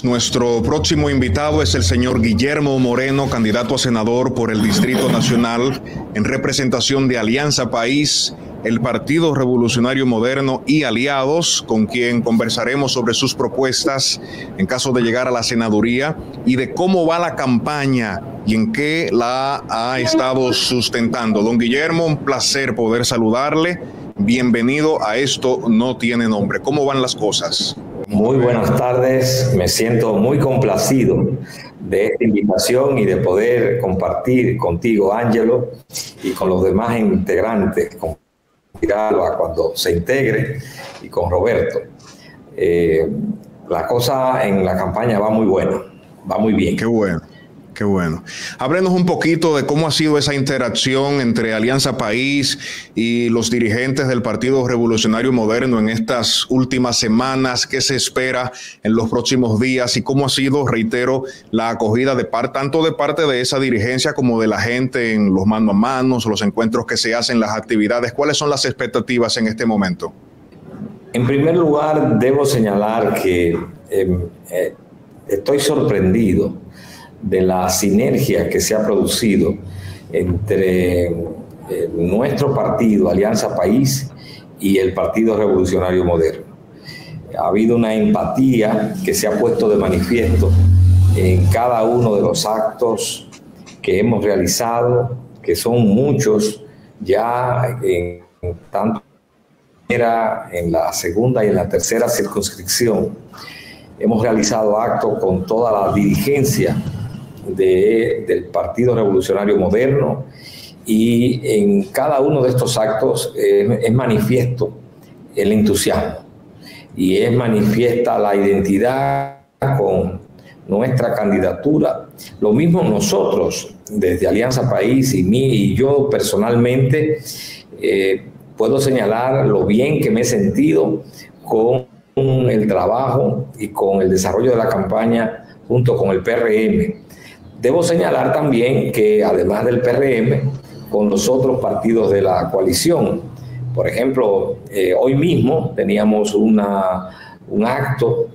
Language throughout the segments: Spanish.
Nuestro próximo invitado es el señor Guillermo Moreno, candidato a senador por el Distrito Nacional en representación de Alianza País, el Partido Revolucionario Moderno y aliados, con quien conversaremos sobre sus propuestas en caso de llegar a la senaduría y de cómo va la campaña y en qué la ha estado sustentando. Don Guillermo, un placer poder saludarle. Bienvenido a Esto No Tiene Nombre. ¿Cómo van las cosas? Muy buenas tardes. Me siento muy complacido de esta invitación y de poder compartir contigo, Ángelo, y con los demás integrantes, con Giralba cuando se integre y con Roberto. La cosa en la campaña va muy buena, va muy bien. Qué bueno. Qué bueno. Háblenos un poquito de cómo ha sido esa interacción entre Alianza País y los dirigentes del Partido Revolucionario Moderno en estas últimas semanas. ¿Qué se espera en los próximos días? Y cómo ha sido, reitero, la acogida tanto de parte de esa dirigencia como de la gente en los mano a manos, los encuentros que se hacen, las actividades. ¿Cuáles son las expectativas en este momento? En primer lugar, debo señalar que estoy sorprendido de la sinergia que se ha producido entre nuestro partido, Alianza País, y el Partido Revolucionario Moderno. Ha habido una empatía que se ha puesto de manifiesto en cada uno de los actos que hemos realizado, que son muchos, ya tanto en la segunda y en la tercera circunscripción. Hemos realizado actos con toda la dirigencia del Partido Revolucionario Moderno, y en cada uno de estos actos es manifiesto el entusiasmo y es manifiesta la identidad con nuestra candidatura. Lo mismo nosotros desde Alianza País y yo personalmente puedo señalar lo bien que me he sentido con el trabajo y con el desarrollo de la campaña junto con el PRM. Debo señalar también que además del PRM, con los otros partidos de la coalición, por ejemplo, hoy mismo teníamos un acto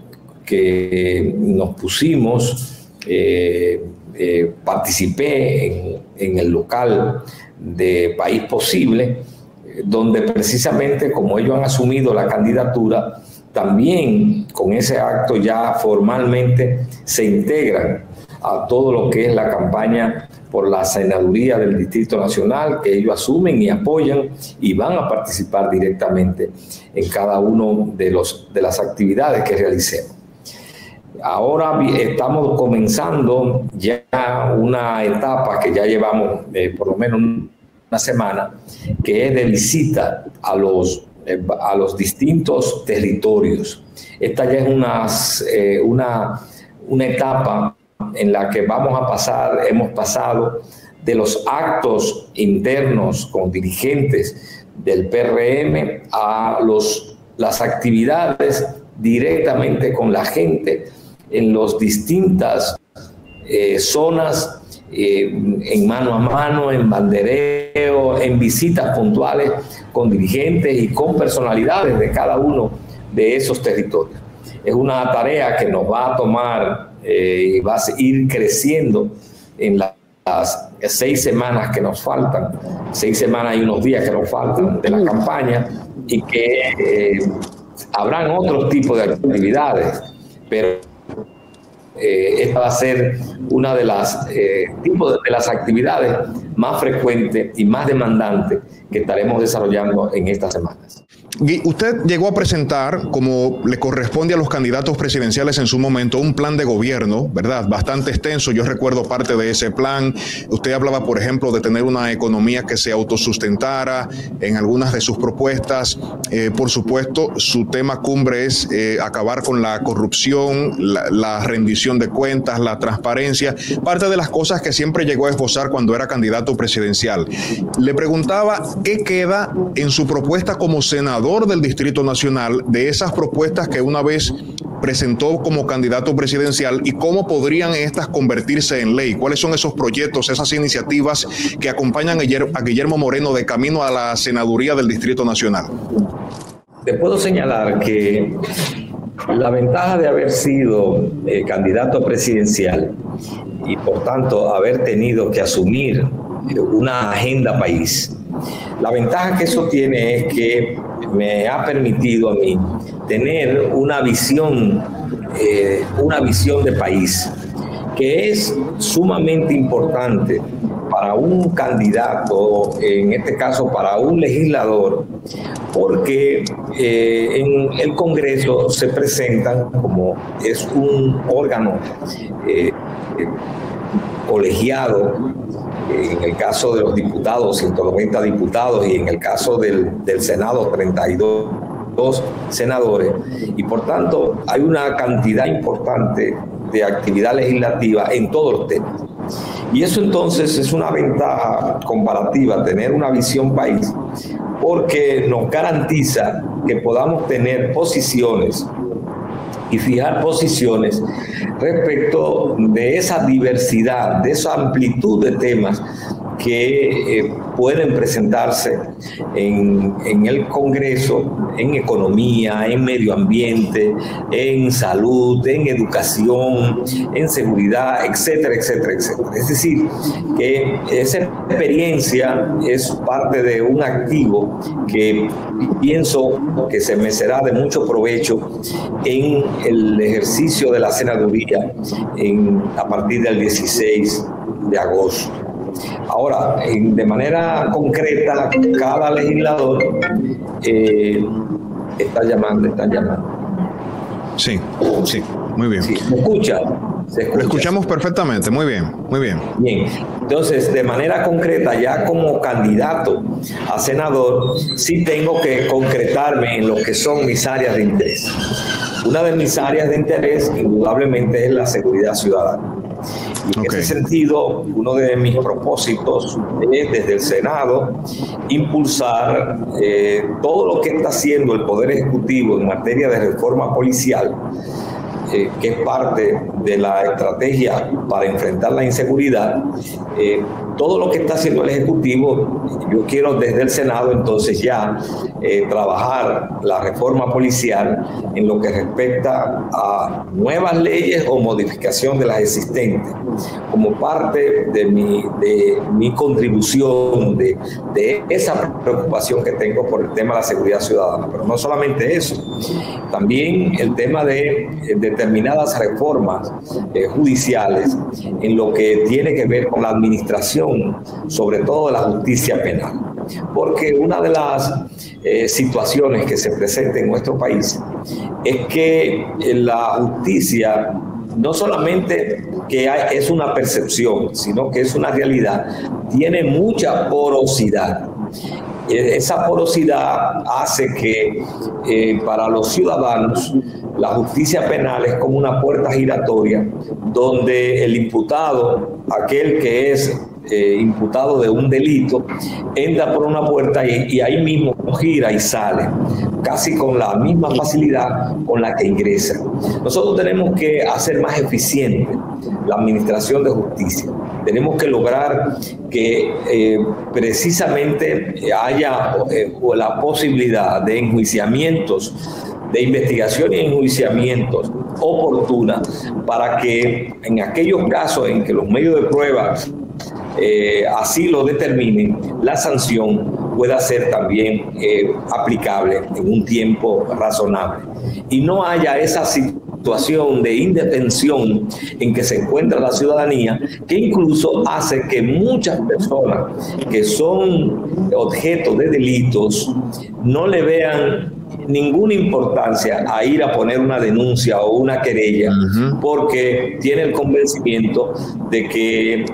que nos pusimos, participé en el local de País Posible, donde precisamente como ellos han asumido la candidatura, también con ese acto ya formalmente se integran a todo lo que es la campaña por la senaduría del Distrito Nacional, que ellos asumen y apoyan y van a participar directamente en cada uno de las actividades que realicemos. Ahora estamos comenzando ya una etapa que ya llevamos por lo menos una semana, que es de visita a los distintos territorios. Esta ya es una etapa en la que hemos pasado de los actos internos con dirigentes del PRM a las actividades directamente con la gente en las distintas zonas, en mano a mano, en bandereo, en visitas puntuales con dirigentes y con personalidades de cada uno de esos territorios. Es una tarea que nos va a tomar y va a ir creciendo en las 6 semanas que nos faltan, 6 semanas y unos días que nos faltan de la campaña, y que habrán otros tipos de actividades, pero esta va a ser una de las tipos de las actividades más frecuentes y más demandantes que estaremos desarrollando en estas semanas. Usted llegó a presentar, como le corresponde a los candidatos presidenciales en su momento, un plan de gobierno, ¿verdad? Bastante extenso. Yo recuerdo parte de ese plan. Usted hablaba, por ejemplo, de tener una economía que se autosustentara en algunas de sus propuestas. Por supuesto, su tema cumbre es acabar con la corrupción, la rendición de cuentas, la transparencia, parte de las cosas que siempre llegó a esbozar cuando era candidato presidencial. Le preguntaba, ¿qué queda en su propuesta como senador del Distrito Nacional de esas propuestas que una vez presentó como candidato presidencial y cómo podrían estas convertirse en ley? ¿Cuáles son esos proyectos, esas iniciativas que acompañan a Guillermo Moreno de camino a la senaduría del Distrito Nacional? Te puedo señalar que La ventaja de haber sido candidato presidencial y por tanto haber tenido que asumir una agenda país, la ventaja que eso tiene es que me ha permitido a mí tener una visión de país que es sumamente importante para un candidato, en este caso para un legislador, porque en el Congreso se presentan, como es un órgano colegiado, en el caso de los diputados, 190 diputados, y en el caso del Senado, 32 senadores, y por tanto hay una cantidad importante de actividad legislativa en todos los temas. Y eso entonces es una ventaja comparativa, tener una visión país, porque nos garantiza que podamos tener posiciones y fijar posiciones respecto de esa diversidad, de esa amplitud de temas que pueden presentarse en el Congreso, en economía, en medio ambiente, en salud, en educación, en seguridad, etcétera, etcétera, etcétera. Es decir, que esa experiencia es parte de un activo que pienso que se me será de mucho provecho en el ejercicio de la senaduría a partir del 16 de agosto. Ahora, de manera concreta, cada legislador está llamando. Sí, muy bien. Sí, ¿se escucha? Lo escuchamos perfectamente, muy bien, muy bien. Bien, entonces, de manera concreta, ya como candidato a senador, sí tengo que concretarme en lo que son mis áreas de interés. Una de mis áreas de interés, indudablemente, es la seguridad ciudadana. Y en ese sentido, uno de mis propósitos es, desde el Senado, impulsar todo lo que está haciendo el Poder Ejecutivo en materia de reforma policial, que es parte de la estrategia para enfrentar la inseguridad. Todo lo que está haciendo el Ejecutivo, yo quiero desde el Senado entonces ya trabajar la reforma policial en lo que respecta a nuevas leyes o modificación de las existentes, como parte de mi contribución, de esa preocupación que tengo por el tema de la seguridad ciudadana. Pero no solamente eso, también el tema de determinadas reformas judiciales en lo que tiene que ver con la administración, sobre todo de la justicia penal. Porque una de las situaciones que se presenta en nuestro país es que la justicia no solamente que es una percepción, sino que es una realidad, tiene mucha porosidad. Esa porosidad hace que para los ciudadanos la justicia penal es como una puerta giratoria donde el imputado, aquel que es imputado de un delito, entra por una puerta y ahí mismo gira y sale, casi con la misma facilidad con la que ingresa. Nosotros tenemos que hacer más eficiente la administración de justicia. Tenemos que lograr que precisamente haya la posibilidad de enjuiciamientos, de investigación y enjuiciamientos oportunas, para que en aquellos casos en que los medios de prueba así lo determinen, la sanción pueda ser también aplicable en un tiempo razonable y no haya esa situación de indefensión en que se encuentra la ciudadanía, que incluso hace que muchas personas que son objeto de delitos no le vean ninguna importancia a ir a poner una denuncia o una querella, porque tiene el convencimiento de que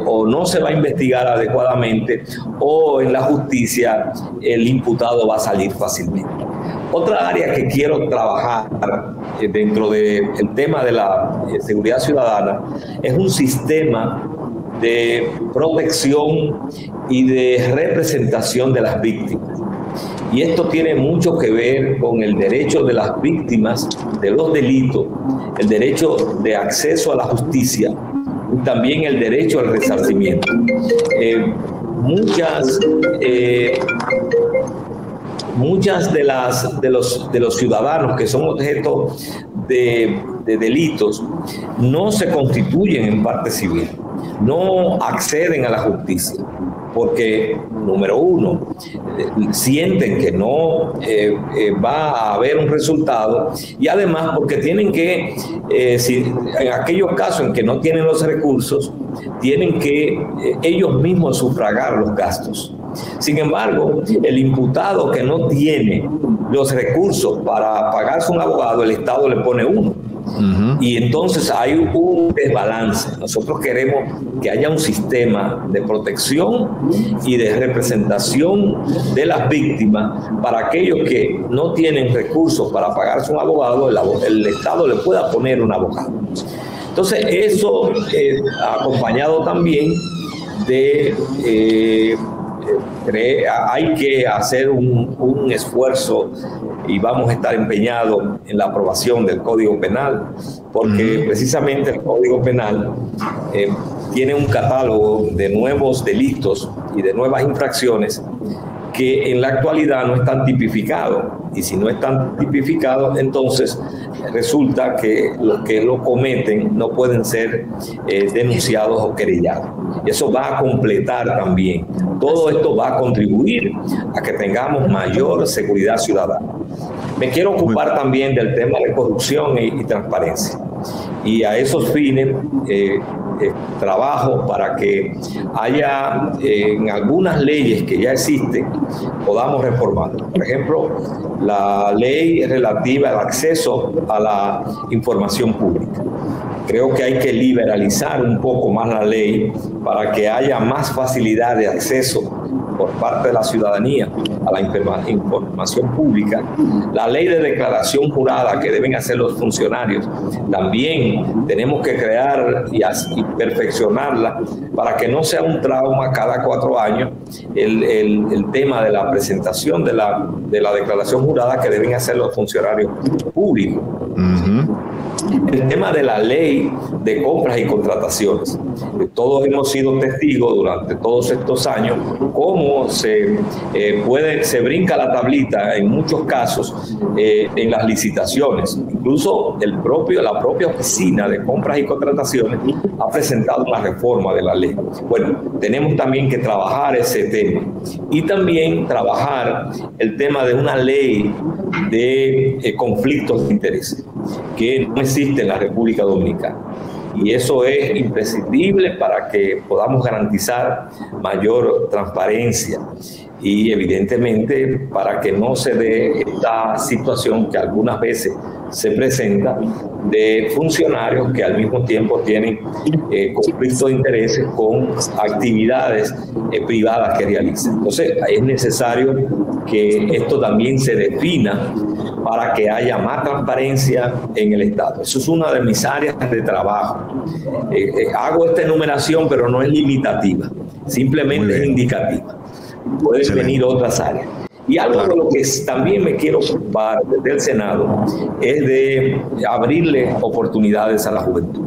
o no se va a investigar adecuadamente o en la justicia el imputado va a salir fácilmente. Otra área que quiero trabajar dentro del tema de la seguridad ciudadana es un sistema de protección y de representación de las víctimas. Y esto tiene mucho que ver con el derecho de las víctimas de los delitos, el derecho de acceso a la justicia y también el derecho al resarcimiento. muchas de los ciudadanos que son objeto de delitos no se constituyen en parte civil, no acceden a la justicia, porque, número uno, sienten que no va a haber un resultado, y además porque tienen que, en aquellos casos en que no tienen los recursos, tienen que ellos mismos sufragar los gastos. Sin embargo, el imputado que no tiene los recursos para pagarse un abogado, el Estado le pone uno. Y entonces hay un desbalance. Nosotros queremos que haya un sistema de protección y de representación de las víctimas para aquellos que no tienen recursos para pagarse un abogado, el Estado le pueda poner un abogado. Entonces eso acompañado también de hay que hacer un esfuerzo, y vamos a estar empeñados en la aprobación del Código Penal, porque precisamente el Código Penal tiene un catálogo de nuevos delitos y de nuevas infracciones que en la actualidad no están tipificados, y si no están tipificados, entonces resulta que los que lo cometen no pueden ser denunciados o querellados. Y eso va a completar también. Todo esto va a contribuir a que tengamos mayor seguridad ciudadana. Me quiero ocupar también del tema de corrupción y transparencia. Y a esos fines trabajo para que haya en algunas leyes que ya existen, podamos reformarlas. Por ejemplo, la ley relativa al acceso a la información pública. Creo que hay que liberalizar un poco más la ley para que haya más facilidad de acceso por parte de la ciudadanía a la información pública. La ley de declaración jurada que deben hacer los funcionarios, también tenemos que crear y perfeccionarla para que no sea un trauma cada 4 años el tema de la presentación de la declaración jurada que deben hacer los funcionarios públicos. El tema de la ley de compras y contrataciones. Todos hemos sido testigos durante todos estos años cómo se brinca la tablita en muchos casos en las licitaciones. Incluso la propia oficina de compras y contrataciones ha presentado una reforma de la ley. Bueno, tenemos también que trabajar ese tema y también trabajar el tema de una ley de conflictos de interés que no existe en la República Dominicana. Y eso es imprescindible para que podamos garantizar mayor transparencia y evidentemente para que no se dé esta situación que algunas veces se presenta de funcionarios que al mismo tiempo tienen conflictos de intereses con actividades privadas que realizan. Entonces es necesario que esto también se defina para que haya más transparencia en el Estado. Eso es una de mis áreas de trabajo. Hago esta enumeración, pero no es limitativa, simplemente es indicativa. Pueden venir otras áreas. Y algo de lo que también me quiero ocupar desde el Senado es de abrirle oportunidades a la juventud.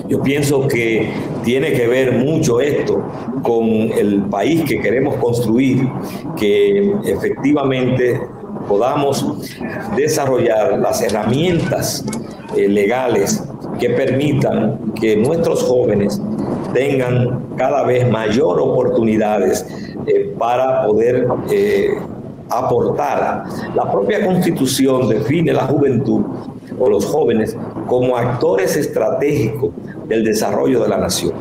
Yo pienso que tiene que ver mucho esto con el país que queremos construir, que efectivamente podamos desarrollar las herramientas legales que permitan que nuestros jóvenes tengan cada vez mayor oportunidades para poder aportar. La propia Constitución define la juventud o los jóvenes como actores estratégicos del desarrollo de la nación.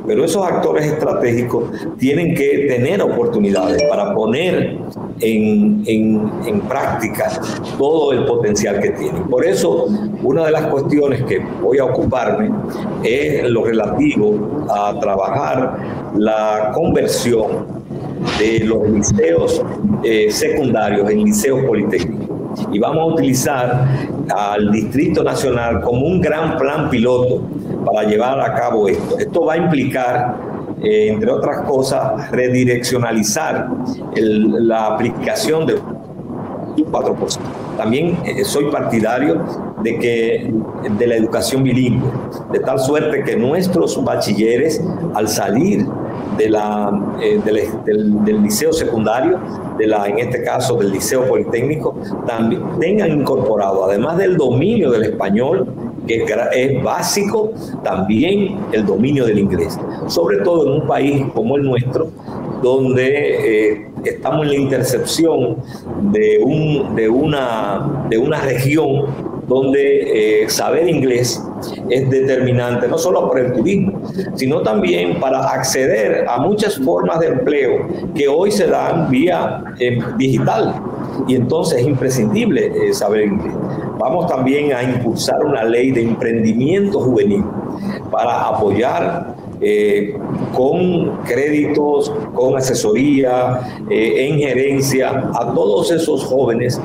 Pero esos actores estratégicos tienen que tener oportunidades para poner en práctica todo el potencial que tienen. Por eso, una de las cuestiones que voy a ocuparme es lo relativo a trabajar la conversión de los liceos secundarios en liceos politécnicos. Y vamos a utilizar al Distrito Nacional como un gran plan piloto para llevar a cabo esto. Esto va a implicar, entre otras cosas, redireccionalizar la aplicación del 4%. también soy partidario de la educación bilingüe, de tal suerte que nuestros bachilleres, al salir del liceo secundario, en este caso del liceo politécnico, también tengan incorporado, además del dominio del español, que es básico, también el dominio del inglés, sobre todo en un país como el nuestro, donde estamos en la intercepción de una región donde saber inglés es determinante, no solo para el turismo, sino también para acceder a muchas formas de empleo que hoy se dan vía digital, y entonces es imprescindible saber inglés. Vamos también a impulsar una ley de emprendimiento juvenil para apoyar con créditos, con asesoría, en gerencia, a todos esos jóvenes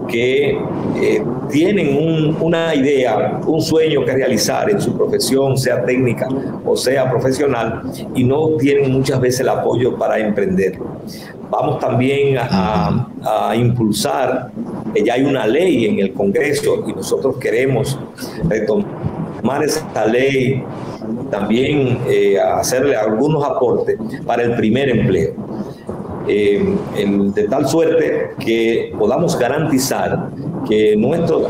que tienen una idea, un sueño que realizar en su profesión, sea técnica o sea profesional, y no tienen muchas veces el apoyo para emprender. Vamos también a impulsar, que ya hay una ley en el Congreso y nosotros queremos retomar esa ley, también hacerle algunos aportes para el primer empleo. De tal suerte que podamos garantizar que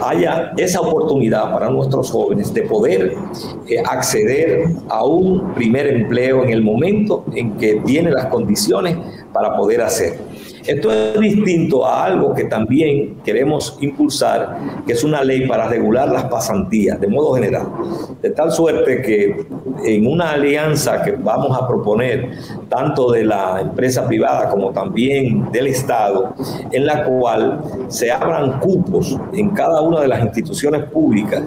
haya esa oportunidad para nuestros jóvenes de poder acceder a un primer empleo en el momento en que tiene las condiciones para poder hacerlo. Esto es distinto a algo que también queremos impulsar, que es una ley para regular las pasantías de modo general, de tal suerte que en una alianza que vamos a proponer tanto de la empresa privada como también del Estado, en la cual se abran cupos en cada una de las instituciones públicas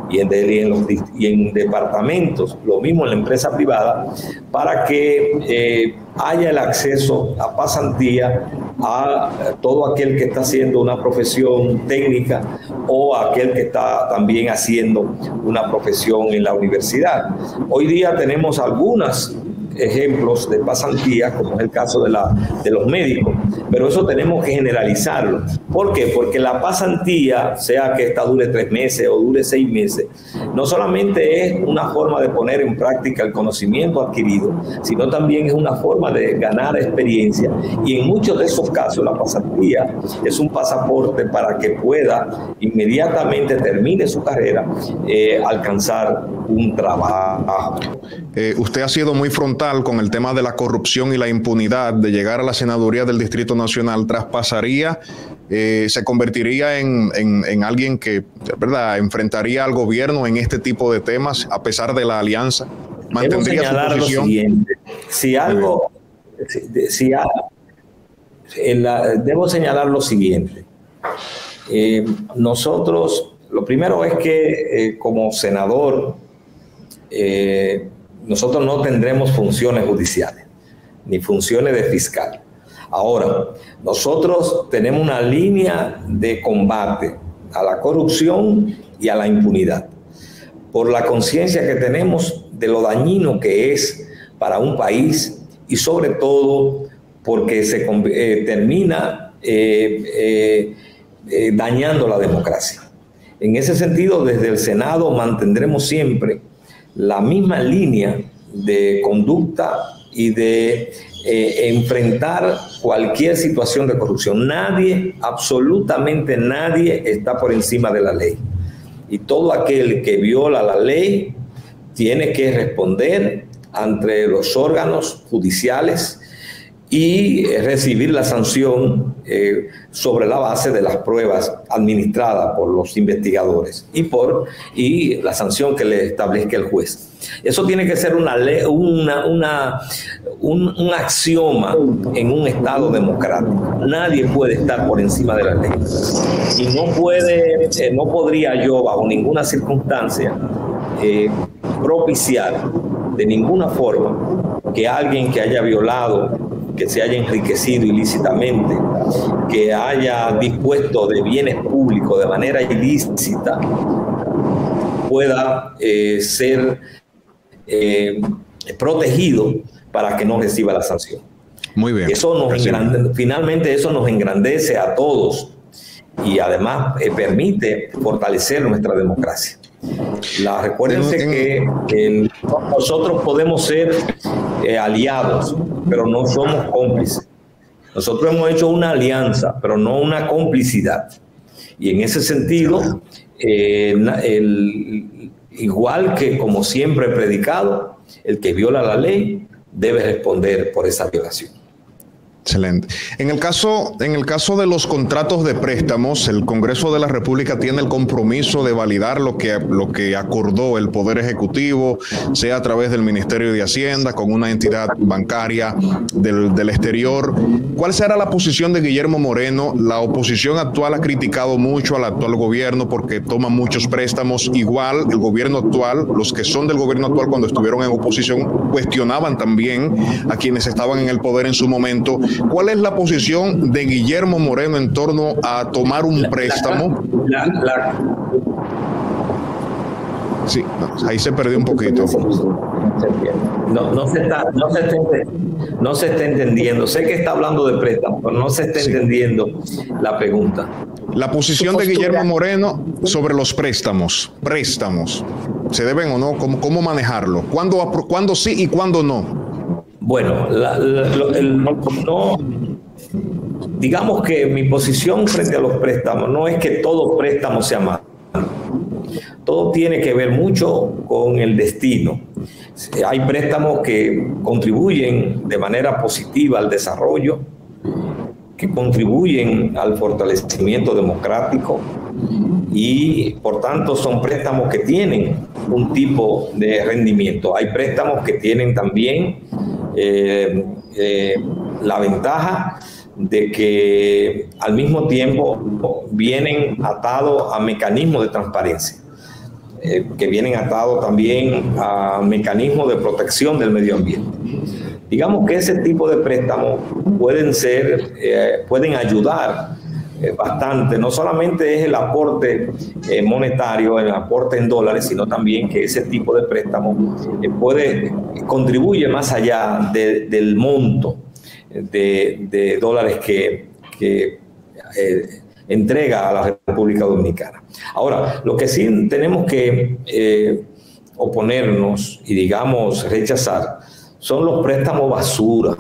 y en departamentos, lo mismo en la empresa privada, para que haya el acceso a pasantía a todo aquel que está haciendo una profesión técnica o a aquel que está también haciendo una profesión en la universidad. Hoy día tenemos algunos ejemplos de pasantías, como es el caso de los médicos, pero eso tenemos que generalizarlo. ¿Por qué? Porque la pasantía, sea que esta dure 3 meses o dure 6 meses, no solamente es una forma de poner en práctica el conocimiento adquirido, sino también es una forma de ganar experiencia, y en muchos de esos casos la pasantía es un pasaporte para que pueda inmediatamente termine su carrera, alcanzar un trabajo. Usted ha sido muy frontal con el tema de la corrupción y la impunidad. De llegar a la senaduría del Distrito Nacional, traspasaría, se convertiría en alguien que, ¿verdad?, enfrentaría al gobierno en este tipo de temas, a pesar de la alianza. ¿Mantendría su posición? Debo señalar lo siguiente. Nosotros, lo primero es que como senador, nosotros no tendremos funciones judiciales, ni funciones de fiscal. Ahora, nosotros tenemos una línea de combate a la corrupción y a la impunidad, por la conciencia que tenemos de lo dañino que es para un país, y sobre todo porque se termina dañando la democracia. En ese sentido, desde el Senado mantendremos siempre la misma línea de conducta y de enfrentar cualquier situación de corrupción. Nadie, absolutamente nadie, está por encima de la ley. Y todo aquel que viola la ley tiene que responder ante los órganos judiciales y recibir la sanción sobre la base de las pruebas administradas por los investigadores y la sanción que le establezca el juez. Eso tiene que ser una ley, un axioma en un Estado democrático. Nadie puede estar por encima de la ley. Y no podría yo, bajo ninguna circunstancia, propiciar de ninguna forma que alguien que haya violado, que se haya enriquecido ilícitamente, que haya dispuesto de bienes públicos de manera ilícita, pueda ser protegido para que no reciba la sanción. Muy bien. Finalmente eso nos engrandece a todos, y además permite fortalecer nuestra democracia. Recuérdense que nosotros podemos ser aliados, pero no somos cómplices. Nosotros hemos hecho una alianza, pero no una complicidad. Y en ese sentido, igual que como siempre he predicado, el que viola la ley debe responder por esa violación. Excelente. En el caso de los contratos de préstamos, el Congreso de la República tiene el compromiso de validar lo que acordó el Poder Ejecutivo, sea a través del Ministerio de Hacienda, con una entidad bancaria del exterior. ¿Cuál será la posición de Guillermo Moreno? La oposición actual ha criticado mucho al actual gobierno porque toma muchos préstamos. Igual el gobierno actual, los que son del gobierno actual cuando estuvieron en oposición, cuestionaban también a quienes estaban en el poder en su momento. ¿Cuál es la posición de Guillermo Moreno en torno a tomar un préstamo? Sí, ahí se perdió un poquito. No se está entendiendo. Sé que está hablando de préstamo, pero no se está entendiendo la pregunta. La posición de Guillermo Moreno sobre los préstamos. ¿Se deben o no? ¿Cómo manejarlo? ¿Cuándo sí y cuándo no? Bueno, digamos que mi posición frente a los préstamos no es que todo préstamo sea malo. Todo tiene que ver mucho con el destino. Hay préstamos que contribuyen de manera positiva al desarrollo, que contribuyen al fortalecimiento democrático y por tanto son préstamos que tienen un tipo de rendimiento. Hay préstamos que tienen también la ventaja de que al mismo tiempo vienen atados a mecanismos de transparencia, que vienen atados también a mecanismos de protección del medio ambiente. Digamos que ese tipo de préstamos pueden ayudar bastante. No solamente es el aporte monetario, el aporte en dólares, sino también que ese tipo de préstamo contribuye más allá del monto de dólares que entrega a la República Dominicana. Ahora, lo que sí tenemos que oponernos y, digamos, rechazar son los préstamos basura.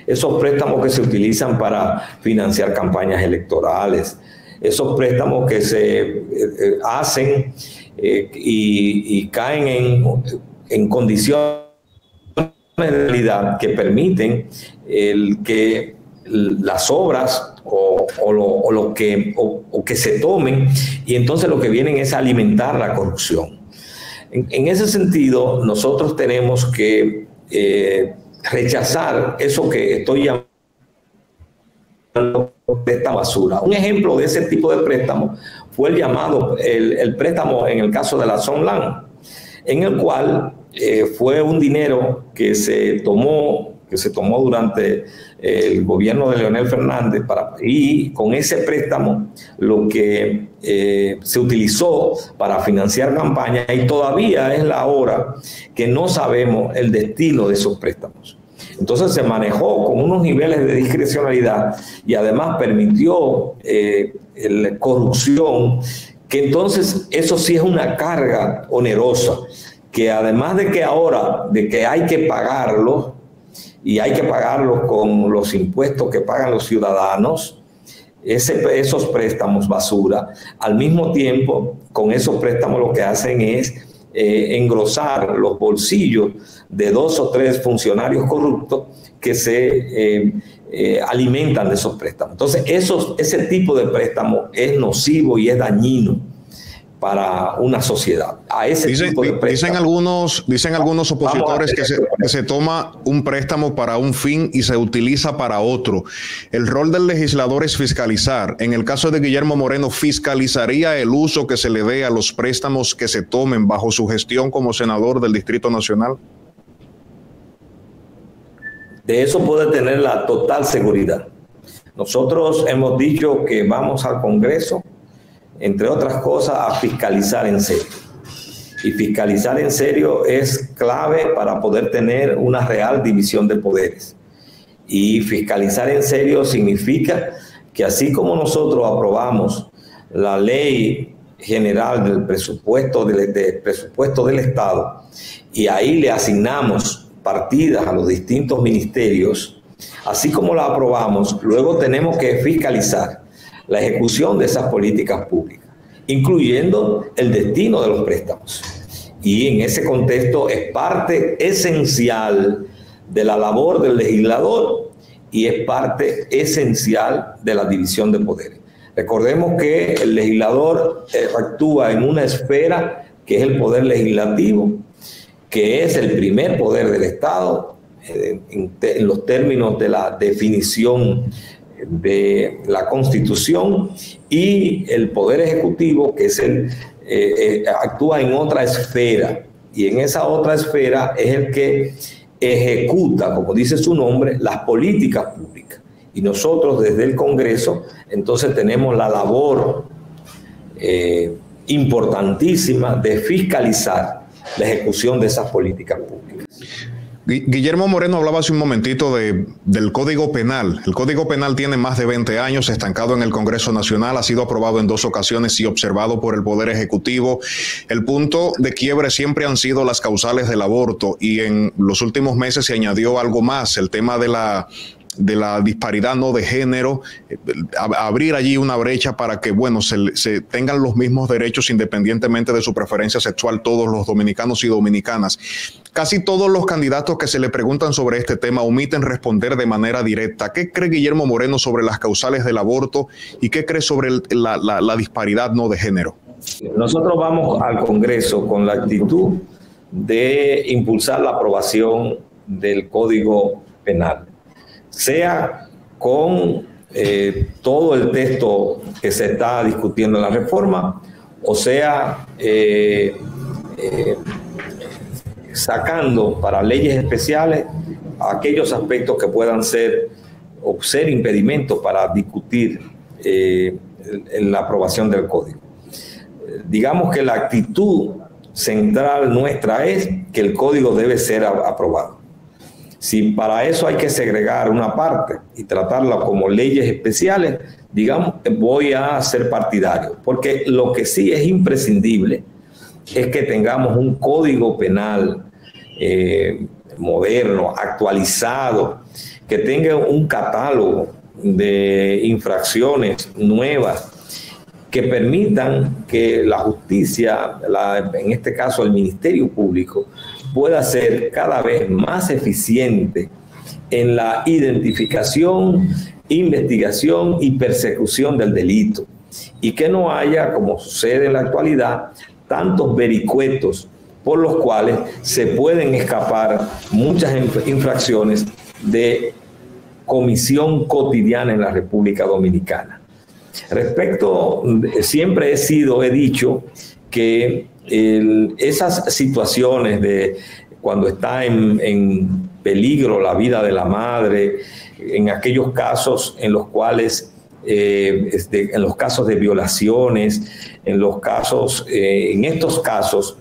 Esos préstamos que se utilizan para financiar campañas electorales, esos préstamos que se hacen y caen en condiciones de realidad que permiten que las obras o que se tomen, y entonces lo que vienen es alimentar la corrupción. En ese sentido, nosotros tenemos que rechazar eso que estoy llamando préstamo basura. Un ejemplo de ese tipo de préstamo fue el préstamo en el caso de la Sonlan, en el cual fue un dinero que se tomó durante el gobierno de Leonel Fernández y con ese préstamo lo que se utilizó para financiar campañas, y todavía es la hora que no sabemos el destino de esos préstamos. Entonces se manejó con unos niveles de discrecionalidad y además permitió la corrupción, que entonces eso sí es una carga onerosa, que además de que ahora hay que pagarlo, y hay que pagarlos con los impuestos que pagan los ciudadanos, esos préstamos basura, al mismo tiempo, con esos préstamos lo que hacen es engrosar los bolsillos de 2 o 3 funcionarios corruptos que se alimentan de esos préstamos. Entonces, ese tipo de préstamo es nocivo y es dañino para una sociedad. Dicen algunos opositores que se toma un préstamo para un fin y se utiliza para otro. El rol del legislador es fiscalizar. En el caso de Guillermo Moreno, ¿fiscalizaría el uso que se le dé a los préstamos que se tomen bajo su gestión como senador del Distrito Nacional? De eso puede tener la total seguridad. Nosotros hemos dicho que vamos al Congreso, entre otras cosas, a fiscalizar en serio. Y fiscalizar en serio es clave para poder tener una real división de poderes. Y fiscalizar en serio significa que así como nosotros aprobamos la ley general del presupuesto del Estado, y ahí le asignamos partidas a los distintos ministerios, así como la aprobamos, luego tenemos que fiscalizar la ejecución de esas políticas públicas, incluyendo el destino de los préstamos. Y en ese contexto es parte esencial de la labor del legislador y es parte esencial de la división de poderes. Recordemos que el legislador actúa en una esfera que es el poder legislativo, que es el primer poder del Estado, en los términos de la definición de la Constitución, y el poder ejecutivo, que es actúa en otra esfera, y en esa otra esfera es el que ejecuta, como dice su nombre, las políticas públicas. Y nosotros desde el Congreso entonces tenemos la labor importantísima de fiscalizar la ejecución de esas políticas públicas. Guillermo Moreno hablaba hace un momentito del Código Penal. El Código Penal tiene más de 20 años estancado en el Congreso Nacional, ha sido aprobado en 2 ocasiones y observado por el Poder Ejecutivo. El punto de quiebre siempre han sido las causales del aborto, y en los últimos meses se añadió algo más, el tema de la disparidad no de género, abrir allí una brecha para que, bueno, se tengan los mismos derechos independientemente de su preferencia sexual todos los dominicanos y dominicanas. Casi todos los candidatos que se le preguntan sobre este tema omiten responder de manera directa. ¿Qué cree Guillermo Moreno sobre las causales del aborto y qué cree sobre la disparidad no de género? Nosotros vamos al Congreso con la actitud de impulsar la aprobación del Código Penal, sea con todo el texto que se está discutiendo en la reforma, o sea sacando para leyes especiales aquellos aspectos que puedan ser impedimentos para discutir en la aprobación del código. Digamos que la actitud central nuestra es que el código debe ser aprobado. Si para eso hay que segregar una parte y tratarla como leyes especiales, digamos, voy a ser partidario, porque lo que sí es imprescindible es que tengamos un código penal moderno, actualizado, que tenga un catálogo de infracciones nuevas que permitan que la justicia, en este caso el Ministerio Público, pueda ser cada vez más eficiente en la identificación, investigación y persecución del delito, y que no haya, como sucede en la actualidad, tantos vericuetos por los cuales se pueden escapar muchas infracciones de comisión cotidiana en la República Dominicana. Respecto, siempre he dicho que esas situaciones de cuando está en peligro la vida de la madre, en aquellos casos en los cuales, en los casos de violaciones, en estos casos,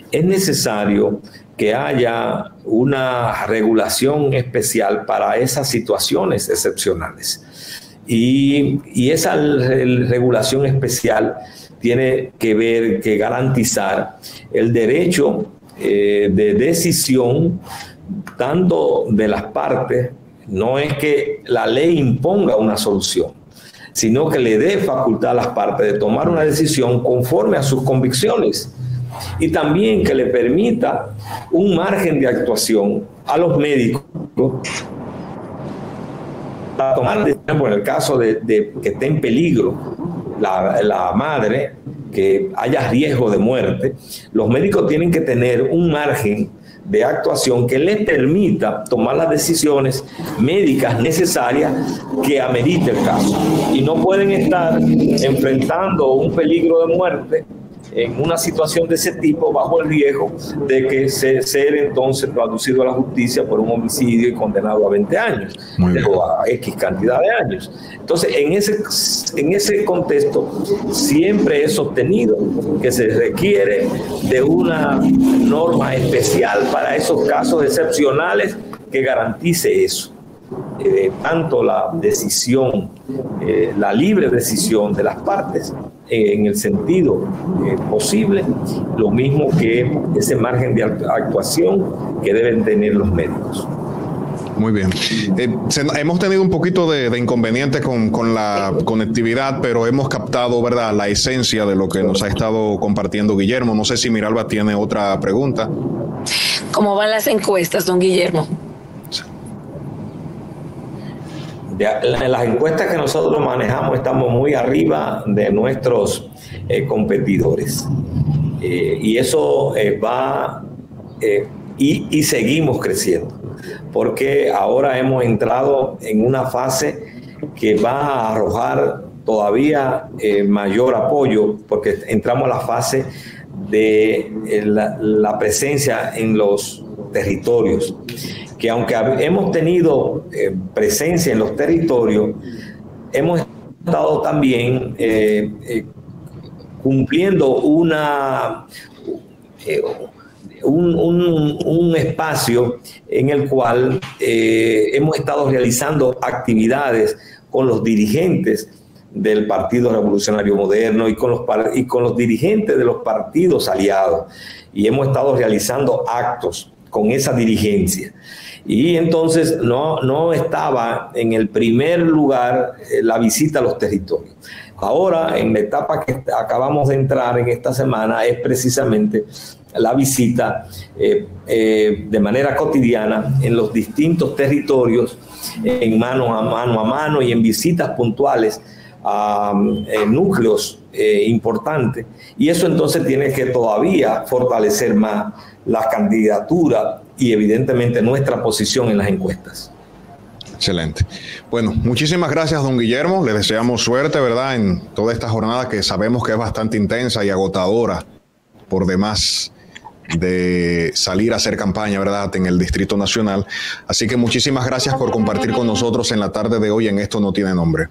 es necesario que haya una regulación especial para esas situaciones excepcionales. Y esa regulación especial tiene que garantizar el derecho de decisión tanto de las partes. No es que la ley imponga una solución, sino que le dé facultad a las partes de tomar una decisión conforme a sus convicciones, y también que le permita un margen de actuación a los médicos para tomar decisiones. En el caso de que esté en peligro la madre, que haya riesgo de muerte, los médicos tienen que tener un margen de actuación que les permita tomar las decisiones médicas necesarias que amerite el caso, y no pueden estar enfrentando un peligro de muerte en una situación de ese tipo bajo el riesgo de que ser entonces traducido a la justicia por un homicidio y condenado a 20 años o a X cantidad de años. Entonces, en ese contexto siempre he sostenido que se requiere de una norma especial para esos casos excepcionales que garantice eso. Tanto la decisión, la libre decisión de las partes, en el sentido posible, lo mismo que ese margen de actuación que deben tener los médicos. Muy bien. Hemos tenido un poquito de inconveniente con la conectividad, pero hemos captado, ¿verdad?, la esencia de lo que nos ha estado compartiendo Guillermo. No sé si Miralba tiene otra pregunta. ¿Cómo van las encuestas, don Guillermo? En las encuestas que nosotros manejamos estamos muy arriba de nuestros competidores. Y eso va y seguimos creciendo, porque ahora hemos entrado en una fase que va a arrojar todavía mayor apoyo, porque entramos a la fase de la presencia en los territorios, que aunque hemos tenido presencia en los territorios, hemos estado también cumpliendo un espacio en el cual hemos estado realizando actividades con los dirigentes del Partido Revolucionario Moderno y con los dirigentes de los partidos aliados, y hemos estado realizando actos con esa dirigencia. Y entonces no estaba en el primer lugar la visita a los territorios. Ahora, en la etapa que acabamos de entrar en esta semana, es precisamente la visita de manera cotidiana en los distintos territorios, en mano a mano y en visitas puntuales a núcleos importantes. Y eso entonces tiene que todavía fortalecer más la candidatura y evidentemente nuestra posición en las encuestas. Excelente. Bueno, muchísimas gracias, don Guillermo. Le deseamos suerte, ¿verdad?, en toda esta jornada que sabemos que es bastante intensa y agotadora por demás de salir a hacer campaña, ¿verdad?, en el Distrito Nacional. Así que muchísimas gracias por compartir con nosotros en la tarde de hoy en Esto No Tiene Nombre.